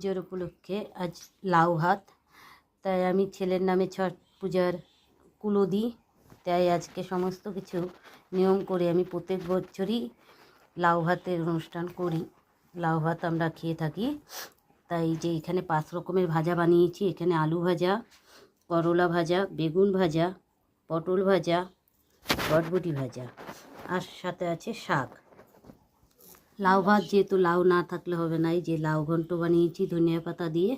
পুজোর উপলক্ষে আজ লাউ ভাত, তাই আমি ছেলের নামে ছট পূজার কুলো দিই। তাই আজকে সমস্ত কিছু নিয়ম করে আমি প্রত্যেক বছরই লাউ ভাতের অনুষ্ঠান করি। লাউ ভাত আমরা খেয়ে থাকি। তাই যে এখানে 5 রকমের ভাজা বানিয়েছি। এখানে আলু ভাজা, করলা ভাজা, বেগুন ভাজা, পটল ভাজা, বটবটি ভাজা, আর সাথে আছে শাক। লাউ ভাত যেহেতু লাউ না থাকলে হবে না, এই যে লাউ ঘন্ট বানিয়েছি ধনিয়া পাতা দিয়ে।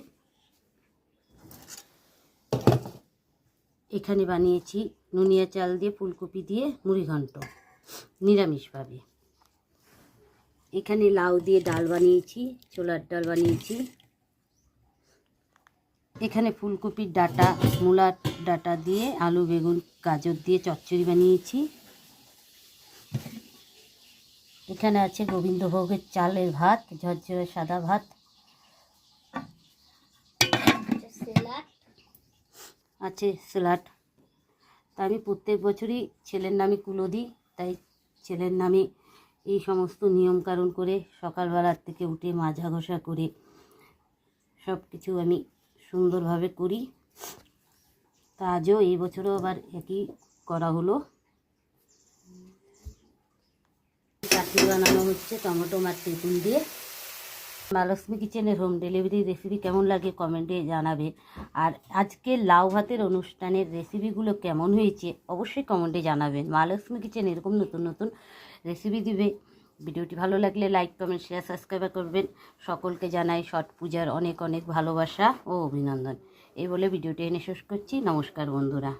এখানে বানিয়েছি নুনিয়া চাল দিয়ে ফুলকপি দিয়ে মুড়ি ঘন্ট নিরামিষভাবে। এখানে লাউ দিয়ে ডাল বানিয়েছি, ছোলার ডাল বানিয়েছি। এখানে ফুলকপির ডাঁটা, মূলার ডাঁটা দিয়ে আলু বেগুন গাজর দিয়ে চচ্চড়ি বানিয়েছি। এখানে আছে গোবিন্দভোগের চালের ভাত, ঝরঝরে সাদা ভাত, আছে স্যালাড। তা আমি প্রত্যেক বছরই ছেলের নামে কুলো দিই, তাই ছেলের নামে এই সমস্ত নিয়মকানুন করে সকালবেলার থেকে উঠে মাজা ঘষা করে সব কিছু আমি সুন্দরভাবে করি। তা আজও এই বছরও আবার একই করা হলো। চাটনি বানানো হচ্ছে টমেটো আর তেঁতুল দিয়ে। মা লক্ষ্মী কিচেনের হোম ডেলিভারি রেসিপি কেমন লাগে কমেন্টে জানাবে। আর আজকে লাউ ভাতের অনুষ্ঠানের রেসিপিগুলো কেমন হয়েছে অবশ্যই কমেন্টে জানাবেন। মা লক্ষ্মী কিচেন এরকম নতুন নতুন রেসিপি দিবে। ভিডিওটি ভালো লাগলে লাইক কমেন্ট শেয়ার সাবস্ক্রাইব করবেন। সকলকে জানাই ছট পূজার অনেক অনেক ভালোবাসা ও অভিনন্দন। এই বলে ভিডিওটি এনে শেষ করছি। নমস্কার বন্ধুরা।